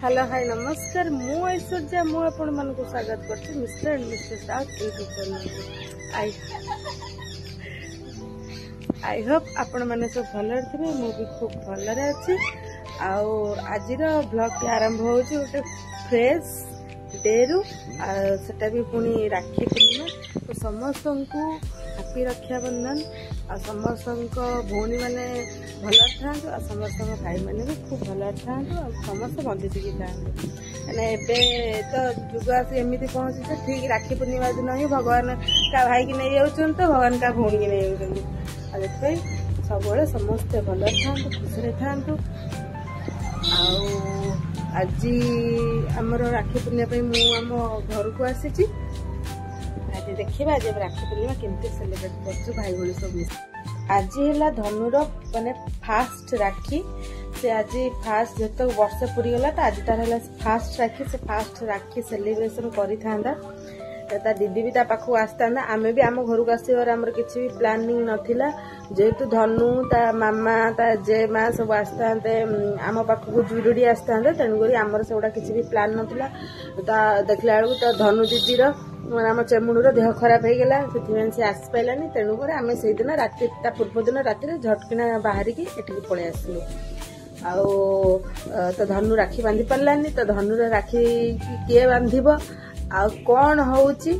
Hello hi नमस्कार मु ऐश्वर्या मु आपण मन को स्वागत करछि mister and Mrs south YouTube channel I hope आपण माने सब भलर थिबे मु भी खूब भलरे अछि आउ आजिर ब्लॉग के आरंभ होछि ओटे फ्रेश डेरु सेटा भी पुनी राखी पूर्णिमा तो समस्त को हैप्पी रक्षाबंधन आ समस्त भौणी मैंने भलर था समस्त भाई मैंने भी खूब भलर था समस्त बंदी शिखी था एबे तो जुग आसी एमती पहुंची से ठीक राखी पूर्णिमा दिन ही भगवान का भाई की नहीं जाऊँ तो भगवान का भौणी की नहीं जाऊँ सब समस्ते भलर था खुशी था आज आमर राखी पूर्णिमा मु घर को आसी आज देखिए आज राखी पूर्णिमा केमती सेलिब्रेट कर भाई भाई सब आज है धनुर माने फास्ट राखी से आज फास्ट जो वर्ष पूरी गला तो आज तार फास्ट राखी से फास्ट राखी सेलिब्रेशन करी था दीदी भी पाखु आसता आमे भी आम घर को आसवर आमर किसी भी प्लानिंग नथिला जेहेतु धनु ता मामा ता जे माँ सब आसता आम पाखक जुरुड़ी आसता तेणुक आमर से किसी भी प्लान नथिला देखला बेलू तो धनु दीदीर आम चेमुणुर देह खराब हो गला से आसी पारानी तेणुक आम से दिन राति पूर्व दिन राति झटकिना बाहर की पलि आसलु तो धनु राखी बांधि पारानी तो धनुर राखी किए बांधिब आ कौन होउची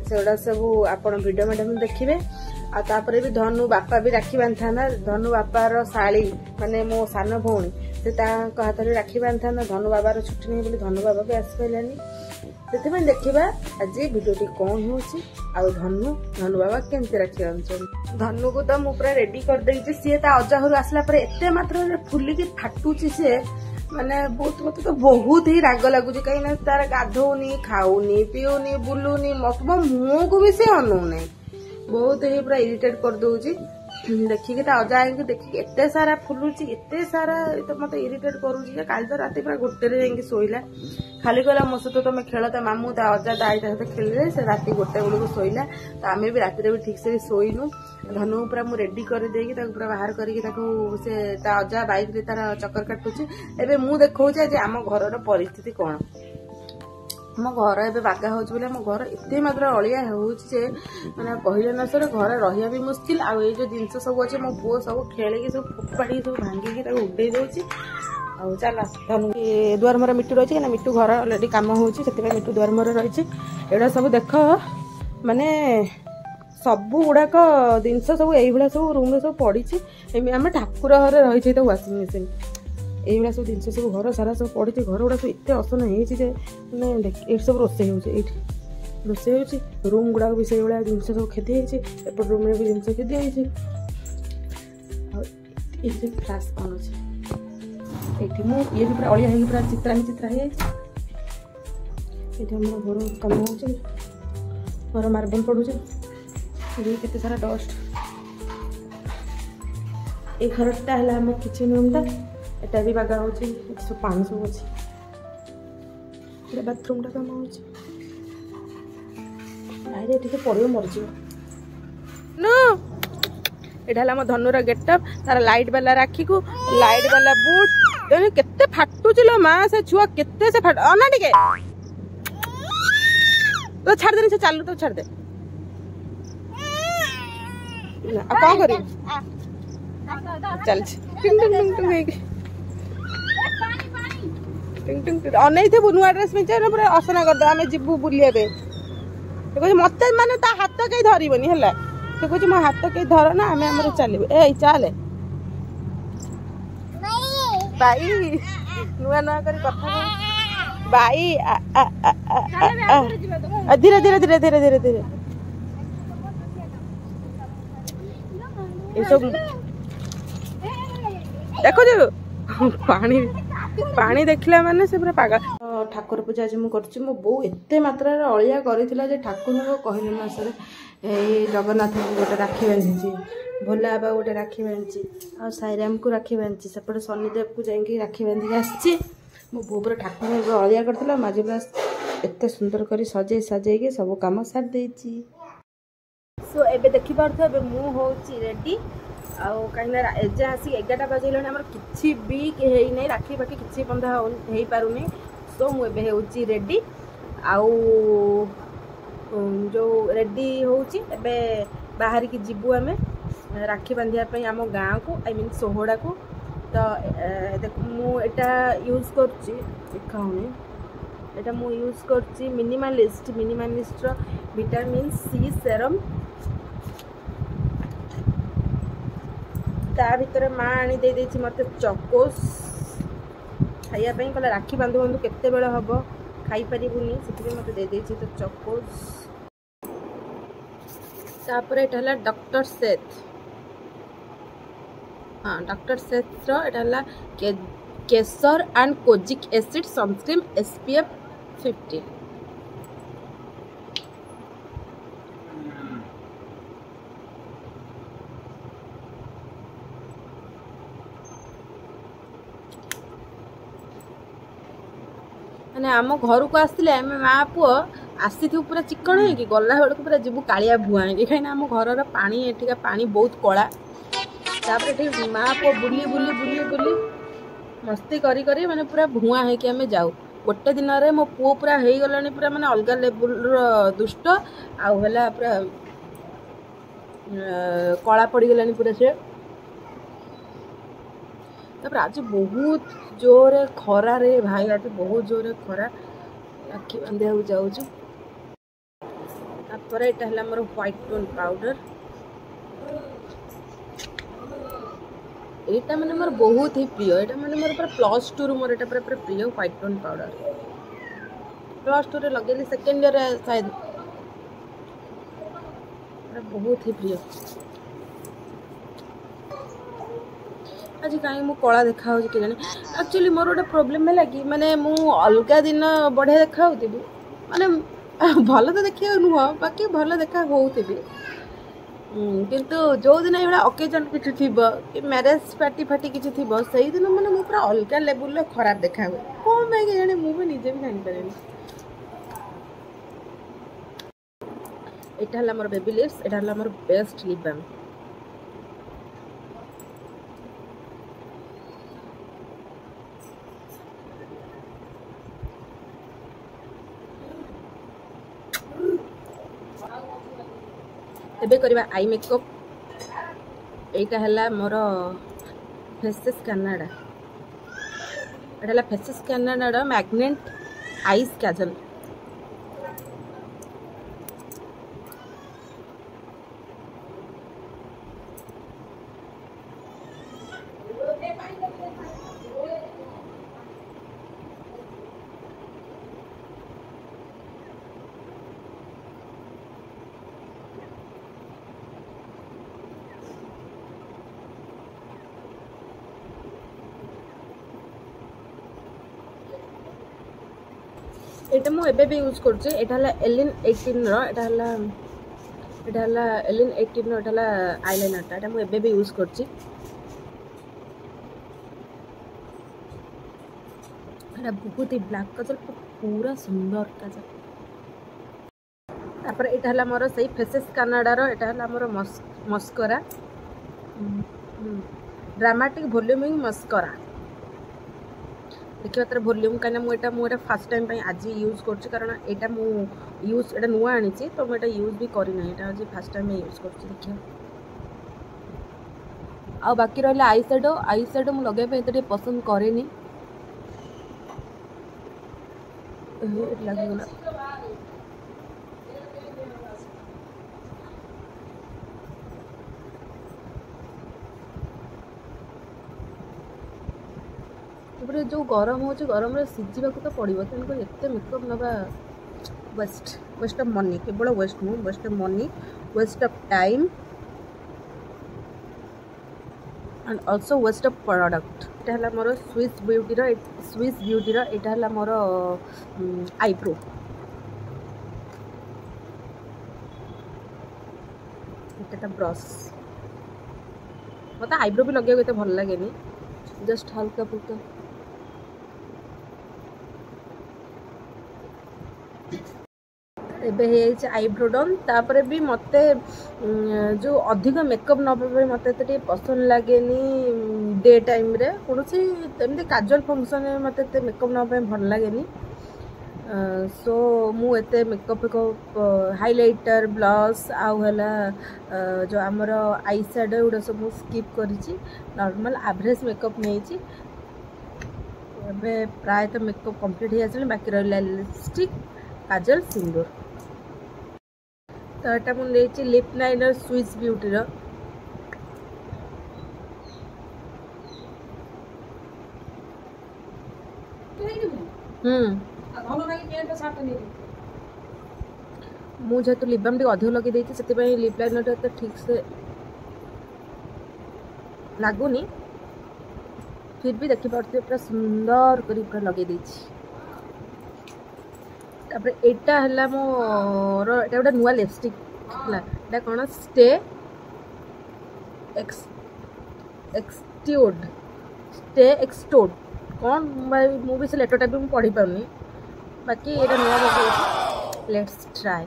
सेगुड़ा सब आपण वीडियो मैडम देखिए आपर भी धनु बापा भी राखी बांधि था धनु बापार शाली माने मो सान भौणी से हाथ में राखी बांधि था धनु बाबार छुट्टी नहीं बोली धनु बाबा भी आसी पारानी से देखा आज भिडियोटी कौन हो धनु बाबा केमती राखी बांधुन धनु को तो मुझे रेडी कर दे सी अजा घर आसला एत मात्रा फुलिकी फाटुची से माने बहुत मत तो बहुत ही राग लगुच कहीं तार गाधौनी खाऊनी पीऊनी बुलूनी मत मो मुह को भी से अनौना बहुत ही पूरा इरिटेट कर दौची देखिए अजा आई देखिए एत सारा फुलुची एत सारा तो मत इरिटेट करुची काली तो रात पूरा गोटे जाकि शोला खाली कहला मो सहित तुम खेल ता मामू ता अजा दाई सहित खेलिले से रात गोटे बेलू शोला तो आम भी राति भी ठीक से शोइनु धनु पूरा मु रेडी कर देकी पूरा बाहर करके से अजा बाइक रे तार चक्कर काटुची एबे मु देखौछि जे आम घरर परिस्थिति कौन आम घर एबे बागा होउछ बोले आम घर एते मात्रा अलिया होउछ जे माने कहले न सर घर रहिया भी मुश्किल आ ए जो जिंस सब अछि मो पुओ सब खेले सब फोपाड़ी सब भांगी के उड़े दउछि आ चल धनु दुआर मोर मिट्टू रही ना मिट्टू घर अलरेडी काम होउछि सेते मिट्टू दुआर मोर रही एडा सब देख माने सबू गुड़ाक जिनस सब ये सब रूम सब पड़ी आम ठाकुर घर रही तो वाशिंग मशीन ये सब जिन सब घर सारा सब पड़ी घर गुड़ा सब एत असन होने सब रोसे रोसे रूम गुड़ाक भी से जिन सब खेती एपट रूम भी जिन खेती फ्लाश कौन अच्छे ये भी पूरा अलिया हो पूरा चित्रा चित्रा हो घर कम हो मार्बल पड़ू केते सारा डस्ट ये घरटा है आम किचन रूमटा एटा भी बागा हो सब पानी सब अच्छे बाथरूमटा कम हो पड़ो मरज एटा धनुर गेटअप तार लाइट वाला राखी को लाइट वाला बुट केते फाटुची लो माँ से छुआ केते से फाट ना टिके तो छाड़ दे से चालू तो छाड़ दे कौन कर चल अनई थे नुआ ड्रेस में पूरा असना करदे आम जीवु बुलिया मत माने ता हाथ कहीं धरबनी है से कह मो हाथ कहीं धर ना आम आम चलू ए चले बाई नुआ नुआ कर कथा बाई धीरे धीरे धीरे धीरे धीरे धीरे सब देखो जो पानी पानी देखला माने से पूरा पागल ठाकुर पूजा आज मुझे मो बो एत मात्रा अलिया करा ठाकुर को कहले ना सर जगन्नाथ को गोटे राखी बांधी भोला बाबा गोटे राखी बांधी आ साईराम को राखी बांधी सेपटे शनिदेव को जाकि राखी बांधिक आसी मो बो पूरा ठाकुर अलिया करता माजी पूरा एत सुंदर कर सजे सजे सब कम सारी देती सो एबे देखि पारथो एबे मु होची रेडी आउ कहीं एजे आसिक 11टा बजेलानी आमर किसी भी है राखी पाखी किसी बंधा हो पारुनी सो मुझे हूँ रेडी आउ जो रेडी होची एबे बाहर की जीवु आम राखी बांधिया आम गाँव को आई मीन सोहड़ा को तो देख मुझा यूज करूनी एटा मु यूज करची मिनिमलिस्ट विटामिन सी सेरम ता भीतर माँ आनी दे देछि मते चकोस खाइया पई कहला राखी बांधु बांधु केते बेला हबो खाई परिबुनी सेति मते दे देछि तो चकोस तापर एटा हला डॉक्टर सेथ हाँ डॉक्टर सेथ रो एटा हला केसर and kojic acid sunscreen SPF 50 मैंने आम घर को आसते आम माँ पुओ आसी थी पूरा चिकन है कि गला बेलू पूरा जीवु कालिया भुआ है कहीं आम घर पानी एठिका पानी बहुत कला तापर माँ पुओ बुली बुली बुली बुली मस्ती करी करी माने पूरा भुआ है कि आम जाऊ गोटे दिन रे मो पुओ पूरा हो गला पूरा माने अलग लेवल दुष्ट आउ है पूरा कला पड़गलानी पूरा से तापर आज बहुत जोर खरा रे भाई आज बहुत जोर खरा राखी बांधा जाऊँ तापर एटा है मोर व्हाइट टोन पाउडर एटा माने मोर बहुत ही प्रिय एटा माने मोर पूरा +2 रु मोर एटा पूरा प्रिय व्हाइट टोन पाउडर +2 रे लगेली सेकेंड ईयर शायद बहुत ही प्रिय आज कहीं मु कला देखा कि जाने एक्चुअली मोर गोटे प्रोब्लेम है कि माने मु अलग दिन बढ़िया देखा माने भल तो देखा नुह बाकी भल देखा होती किंतु जो दिन ये ओकेजन किसी थी कि मैरेज पार्टी फाटी किसी थी से दिन मैंने मुझे पूरा अलग लेवल खराब देखा हुए कौन पाई जाने मुझे निजे भी जानीपारे यहाँ है मोर बेबी लिप्स यहाँ है मोर बेस्ट लिप बाम एबे करबा आई मेकअप एटा हला मोर फेसेस कनाडा एटा हला फेसेस कनाडा मैग्नेट आईज काजल एटा मु एबे भी यूज करछि एटा हला एलिन 18 रो एटा हला एलिन 18 रो एटा हला आईलाइनर एटा मु एबे भी यूज करछि एटा बहुत ही ब्लैक काजल पूरा सुंदर काजल तापर एटा हला मोर सही फेसेस कनाडा रो एटा हला मोर मस्करा ड्रामाटिक वॉल्यूमिंग मस्करा देखिए तार वॉल्यूम कहीं मुझे फास्ट टाइम आज यूज कर कारण यहाँ यूज एटा नुआ आनी तो मुझे यूज भी करना यहाँ आज फास्ट टाइम यूज कर देखिए आ बाकी रहा आई सैडो मुझे लगे ये पसंद कैनि लगेगा जो गरम हो गरम सीझा तो पड़ो तेणुक एत मेकअप नवा वेस्ट ऑफ मनी केवल वेस्ट नुह waste of money waste of time and also waste of product यहाँ है मोर स्विस ब्यूटी यहाँ है मोर आईब्रो ये ब्रश मतलब आईब्रो भी लगे भल लगे जस्ट हल्का फुल्का एबे हे आईब्रो डन तापर भी मते जो अधिक मेकअप नबे मते ते पसंद लगे डे टाइम रे कोनोसी एमती काजुअल फंक्शन मते मेकअप नबे भल लगे सो मु एते मेकअप हाइलाइटर ब्लश आउ हला जो आमर आई शैडो गुड़ा सब स्किप करिछि नॉर्मल एवरेज मेकअप नहीं प्राय तो मेकअप कंप्लीट हो आस बाकी रहा लिपस्टिक काजल सिंदूर तो यहाँ मुझे लिप लाइनर स्विस ब्यूटी रो मुझे लिप बाम अधिक लगे से लिप लाइनर तो ठीक से लगुनि फिर भी देखी पार्थे पूरा सुंदर करी पूरा लगे एटा है मोर एटा गोटे नुआ लिपस्टिक है कौन स्टे एक्सट्यूड स्टे एक्सटोड कौन मुझे से लेटरटा भी पढ़ी पारनी बाकी ये नुआ लेट्स ट्राई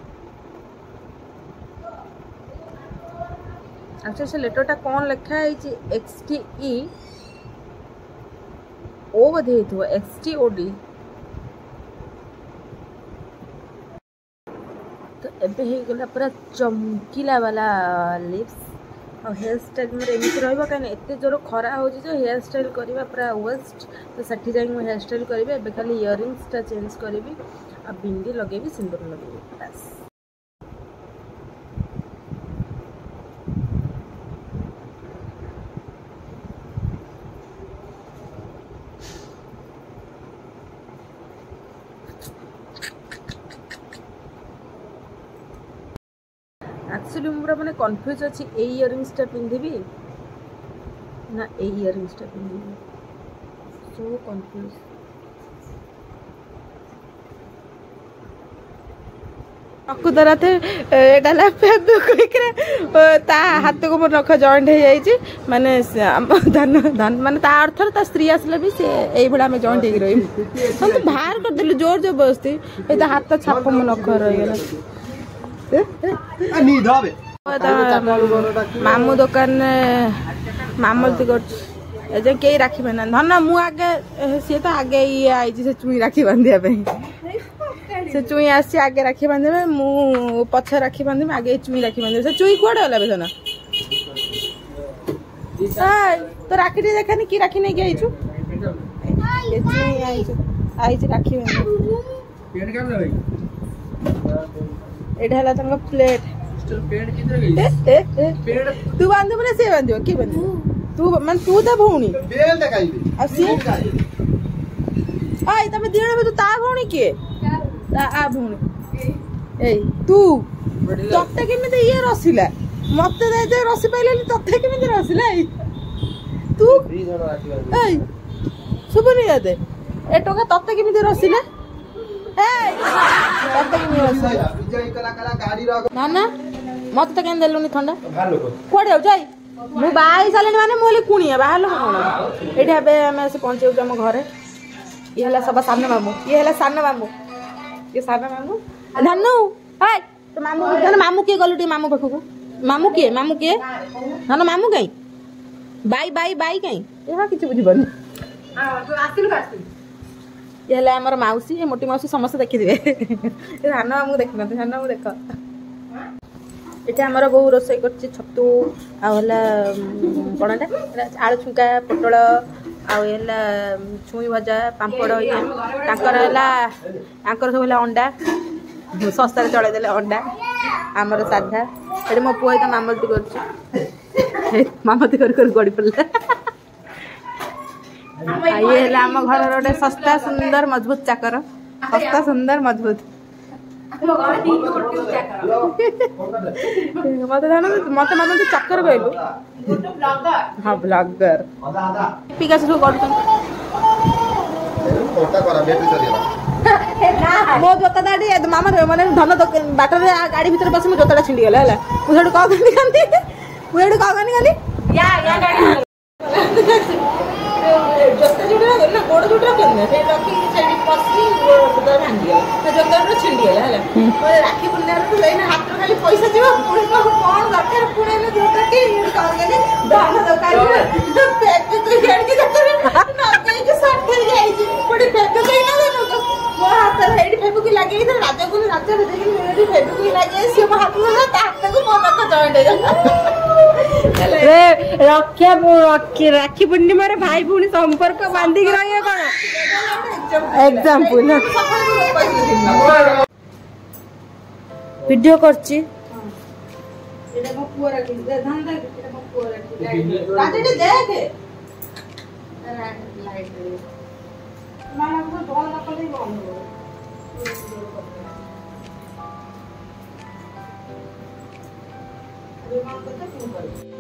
अच्छा से लेटरटा कौन लिखा है XTE ओ बधे XTOD तो एबे हे गला पूरा चमकीला वाला लिप्स और हेयर स्टाइल मोर एमती रहिबा काने एते जोर खरा हो जो हेयर स्टाइल करबा पूरा वेस्ट तो सठी जाई मो हेयर स्टाइल करबे एबे खाली इयरिंग्स ता चेंज करबी आ बिंदी लगेबी सिंदूर लगेबी बस एक्चुअली मुझे मैंने कन्फ्यूज अच्छी इयरिंग्सटा पिंधि ना इयरिंग्सटा पिंधि सो कन्फ्यूज अकुदरा थे डाला ता हाथ को मोर नख जॉइंट हो जाइए माने धन धन माने ता अर्थ ता स्त्री आसले भी से एई भड़ा में जॉइंट हो रही हम तो बाहर कर देलु जोर जबरदस्ती ए ता हाथ छाप में नख रही गेला मामू दुकान मामलती कर कई राखी बांधा धन मु आगे सी तो आगे ये आई से चुई राखी बांधिया से चुई आसी आगे राखी बांधे मु पछ राखी बांधे आगे चुई राखी बांधे से चुई कुआड़े गला बे धन तो राखी देखानी कि राखी नहीं आईचु आई राखी बांधे एटा प्लेट तू बांधु ना से बांधो कि बांधो तू मान तू ता भौणी आई तमे दिण में तू ता भौणी के ता आ भौणी ए तू तते केमिते ये रसिला मते दे दे रसि पाइले तते केमिते रसिला ए तू ए सुबनी यादे ए टोका तते केमिते रसिला ना ना मत तो केन देलुनी ठंडा कोड़े हो जाई मु बाई सालेनी माने मोली कुणिया बाहर लोग कोन एठी हबे हमें से पहुंचे हम घरे ये हला सब सामने मामू ये हला सामने मामू ये सामने मामू धन्नु हाय तो मामू धन मामू के गलुटी मामू पाखु मामू के धन मामू कई बाई बाई बाई कई एहा किछ बुझी बन हां तू आसिलु बासी ये हला हमर माउसी ये मोटी माउसी समस्त देखि दिबे ए धान हमु देखि नते धान हमु देख एटा हमर बहु रोसई करछि छतु आ हला कोनटा आलू छुंका पोटळ आ हला छुई भजा पांपड़ ये ताकर हला ताकर सब हला अंडा सस्ता रे चले देले अंडा हमर साधा एटे मो पुई त मामलती करछि मामलती कर गड़ी पड़ला ये है आम घर गोटे सस्ता सुंदर मजबूत चाकर सस्ता सुंदर मजबूत मत मत चक्कर कहलु हाँ ब्लॉगर पिका सब मो जोता दाड़ी मामा माने धन बाटर गाड़ी भीतर बस मो जोताटा छिंडी गला मुझे कह खाली मुझे कह खाली या गाड़ी जोता जोड़ा ना गोड़ जोड़ा करने से रखी से पसली ସୁଧ ଭାଙ୍ଗିଗଲା ସେ ଯୋଗାଣରୁ ଛିଣ୍ଡିଗଲା ହେଲା ରାକ୍ଷୀ ପୂର୍ଣ୍ଣିମାରେ ତୁ ଏଇନା ହାତରୁ ଖାଲି ପଇସା ଯିବ ପୁଣି କଣ ଦରକାର ପୁଣି ଏଇନା ଯୋଉଟା କି କହିଲେ ଧାନ ଦୋକାନ ଫେବିକୁଇକ୍ ଆଣିକି ଲଗେଇକି ସଟେଇ ଯାଇଛି ପୁଣି ଫେବିକୁଇକ୍ ନଦେବୁ ମୋ ହାତରେ ଏଇଠି ଫେବିକୁଇକ୍ ଲାଗିକି ରାଜକୁ ରାଜରେ ଦେଖିକି ଏଇଠି ଫେବିକୁଇକ୍ ଲାଗିଯାଇଛି ସିଏ ମୋ ହାତକୁ ତା ହାତକୁ ମୋ ଲୋକ ଜଏଣ୍ଟ ହେଇଗଲା ରାକ୍ଷୀ ପୂର୍ଣ୍ଣିମାରେ ଭାଇ ଭଉଣୀ ସମ୍ପର୍କ ବାନ୍ଧିକି ରହିବ କଣ ଏକ୍ସାମ୍ପଲ ଭିଡିଓ କରୁଛି ଏଟା ମୋ ପୁଅ ରାକ୍ଷୀ ଧାନ ଦେ ଏଟା ମୋ ପୁଅ ରାକ୍ଷୀ ରାଜଟେ ଦେଖେ ଲାଇଟ୍ ମାମା ତ ବନ୍ଦ କଲେ ବନ୍ଦ ହବ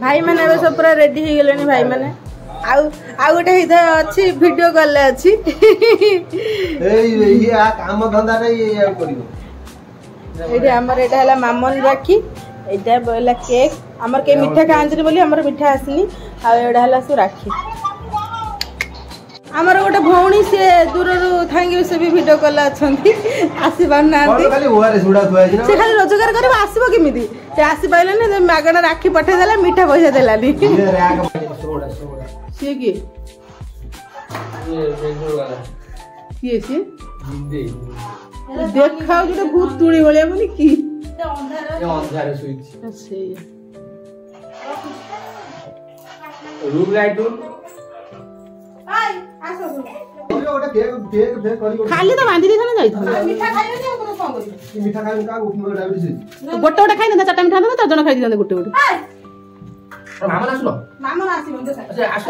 भाई मैंने अब सब पूरा रेडी हो गले भाई मैंने आउ गोटे अच्छी वीडियो कॉल अच्छी काम धंदा हमर एटा हला मामन राखी एटा बोला केक हमर के मिठा खांजरी बोली हमर मिठा आसनी आ एटा हला सु राखी हमर गोटे भौणी से दूर थांगी से भी वीडियो कॉल अछंती आसी पाना खाली ओआरएस उडा थुआ छै से खाली रोजगार करबा आसीबो केमिति से आसी पाइलानी मागणा राखी पठे देला मीठा पैसा देलानी से की ये बेंजोर वाला की से देखाओ जे भूत तुणी भलिया माने की अंधार स्विच से रूम लाइट हाय आसो ओटा केक करी खाली तो बांधी देथन जाई मीठा खाइबे ने कोन कोन करी मीठा खाइबे का उठनो डायबिटीज गोटे खाइ न चारटा मीठा न चार जण खाइ दियन गोटे मामा आसलो मामा आसीबो अच्छा आसो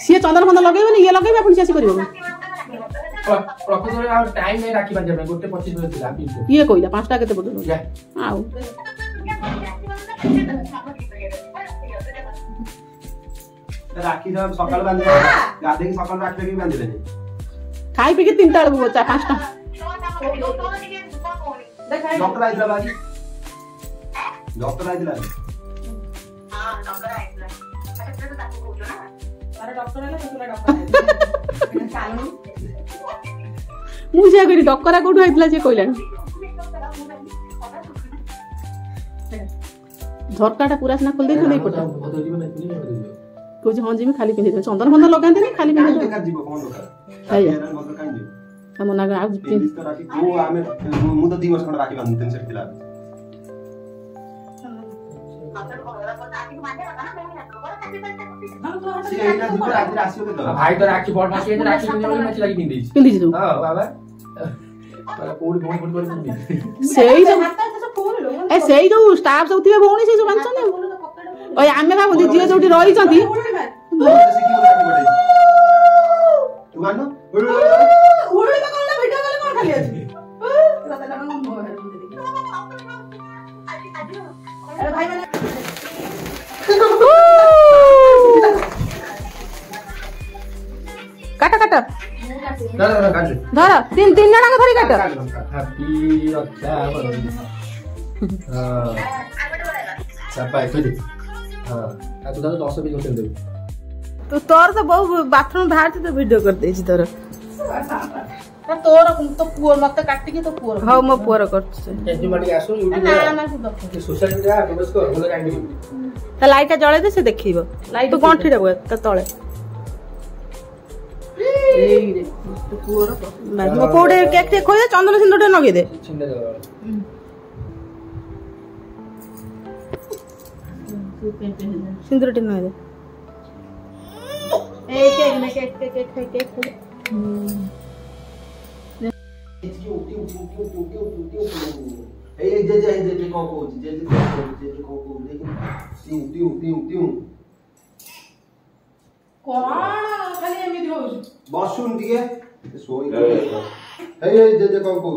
सी चंदन फंदन लगेबे ये लगेबे अपन से करिवो प्रकृति आ टाइम नै राखी बाजे गोटे 25 मिनिट दिला ये कोइला पांचटा केते पडलो जा आउ राखी हम सकाळ बांधे गाधे की सकाळ राखले की बांधले खाई पी के 3टा अलगु चार 5टा डॉक्टर आइला बाजी डॉक्टर आइला हां डॉक्टर आइला अच्छा तो ताको बोलो ना अरे डॉक्टर आइला तो डॉक्टर आइला चालू मुझे करी डॉक्टर कोठु आइतला जे कहला झरकाटा पूरा सिना खोल दे तो नहीं पटा कुछ हां जी में खाली पिंधे चंदन फंदन लगाते नहीं खाली पिंधे देखा जीवो कोन दरकार आया मतलब कान जीवो हम ना आ तो राखी को आमे मु तो 2 वर्ष खंड राखी बांधते सेट थिला भाई तो राखी बड़ मासी राखी में लगी पिंधी तू हां बाबा पर कोडी भोन भोन कर सेई जो ए सेई जो स्टाफ सब थिबे भौणी से जो बांचन ओय आमे भाबु जियो जोटी रही छथि तू मानो उड़ी में कोन वीडियो कॉल कोन खाली अछि अरे भाई मैंने काटा काटा ना काट धर तीन जना का धरी काटा हैप्पी रक्षा बंधन हां सपाई तो दे हां आ तू तो 10 भी होते दे तो तोर तो बहु बाथरूम बाहर तो वीडियो कर दे छी तोर तोर तो पुअर मत काटी के तो पुअर हां मो पुअर करछ एजी मडी आसो यूट्यूब ना ना सोशल मीडिया फेमस कर बोले जानि त लाइट जळे दे से देखिबो लाइट तो कोन ठिडा त तळे एई रे तो पुअर मो कोडे केक ते खोय चंदन सिंदूर नगे दे सिंदूर टे नगे दे ए केक में केक ए जे को जे को टिउ कोन खाली एमिति हो बसुन दिए सोई ए जे को ए जे को जे को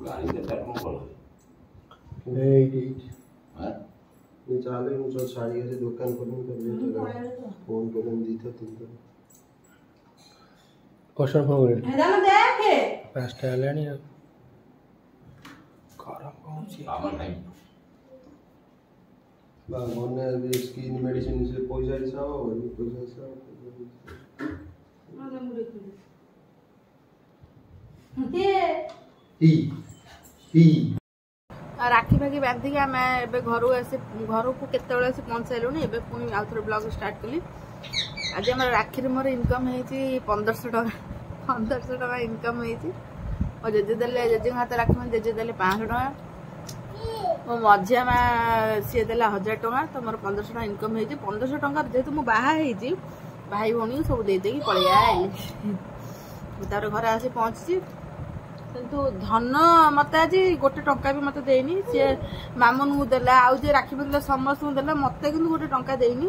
गाड़ी के टाइम बोल ए हां ये चाले मुझे साड़ी के दुकान खोलूं कर फोन करूं दी था 3 क्वेश्चन फोन है जाना देख 5ଟା ହେଲାଣି ଆଉ ଗରମ ହେଉଛି ମାନେ ସ୍କିନ୍ ମେଡିସିନ ସେ ପଇସା ହିସାବ राखी फाखी बांधिकी आम घरକୁ କେତେବେଳେ ଆସି ପହଞ୍ଚାଇଲୁଣି ଏବେ ପୁଣି ଆଉ ଥରେ ବ୍ଲଗ ଷ୍ଟାର୍ଟ କଲି ଆଜି ଆମର ରାକ୍ଷୀରେ ମୋର ଇନକମ୍ ହେଇଛି 1500 ଟଙ୍କା ଇନକମ୍ ହେଇଛି ମୋ ଜେଜେ ଦେଲେ ଜେଜେଙ୍କ ହାତ ରାକ୍ଷୀ ମାନେ ଜେଜେ ଦେଲେ 500 ଟଙ୍କା ମୋ ମଝିଆ ମା ସିଏ ଦେଲା 1000 ଟଙ୍କା ତ ମୋର 1500 ଟଙ୍କା ଇନକମ୍ ହେଇଛି 1500 ଟଙ୍କା ଯେହେତୁ ମୁଁ ବାହା ହେଇଛି ଭାଇ ଭଉଣୀ ସବୁ ଦେଇଦେଇକି ପଳେଇ ଆଇଲି ତାପରେ ଘରେ ଆସି ପହଞ୍ଚିଛି କିନ୍ତୁ ଧନ ମତେ ଆଜି ଗୋଟେ ଟଙ୍କା ବି ମତେ ଦେଇନି ସିଏ ମାମୁନକୁ ଦେଲା ଆଉ ଯିଏ ରାକ୍ଷୀ ବାନ୍ଧିଲା ସମସ୍ତଙ୍କୁ ଦେଲା ମତେ କିନ୍ତୁ ଗୋଟେ ଟଙ୍କା ଦେଇନି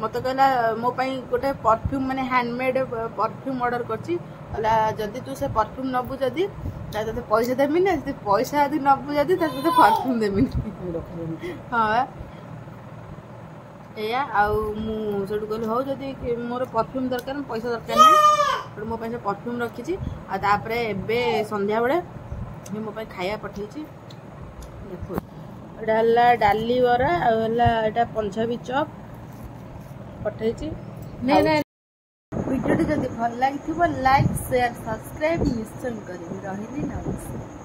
ମତେ କହିଲା ମୋ ପାଇଁ ଗୋଟେ ପରଫ୍ୟୁମ୍ ମାନେ ହ୍ୟାଣ୍ଡମେଡ୍ ପରଫ୍ୟୁମ୍ ଅର୍ଡର କରିଛି କହିଲା ଯଦି ତୁ ସେ ପରଫ୍ୟୁମ୍ ନବୁ ଯଦି ତତେ ପଇସା ଦେବିନି ଯଦି ପଇସା ଯଦି ନବୁ ଯଦି ତତେ ପରଫ୍ୟୁମ୍ ଦେବିନି ହଁ ଏଇଆ ଆଉ ମୁଁ ସେଠୁ କହିଲି ହଉ ଯଦି ମୋର ପରଫ୍ୟୁମ୍ ଦରକାର ପଇସା ଦରକାର ନାହିଁ ସେଠୁ ମୋ ପାଇଁ ସେ ପରଫ୍ୟୁମ୍ ରଖିଛି ଆଉ ତାପରେ ଏବେ ସନ୍ଧ୍ୟାବେଳେ ମୋ ପାଇଁ ଖାଇବା ପଠେଇଛି ଦେଖୁ ଏଇଟା ହେଲା ଡାଲି ବରା ଆଉ ହେଲା ଏଇଟା ପଞ୍ଜାବୀ ଚପ୍ ପଠେଇଛି ଭିଡ଼ିଓଟି ଯଦି ଭଲ ଲାଗିଥିବ ଲାଇକ୍ ସେୟାର ସବସ୍କ୍ରାଇବ୍ ନିଶ୍ଚୟ କରିବି ରହିଲି ନମସ୍କାର।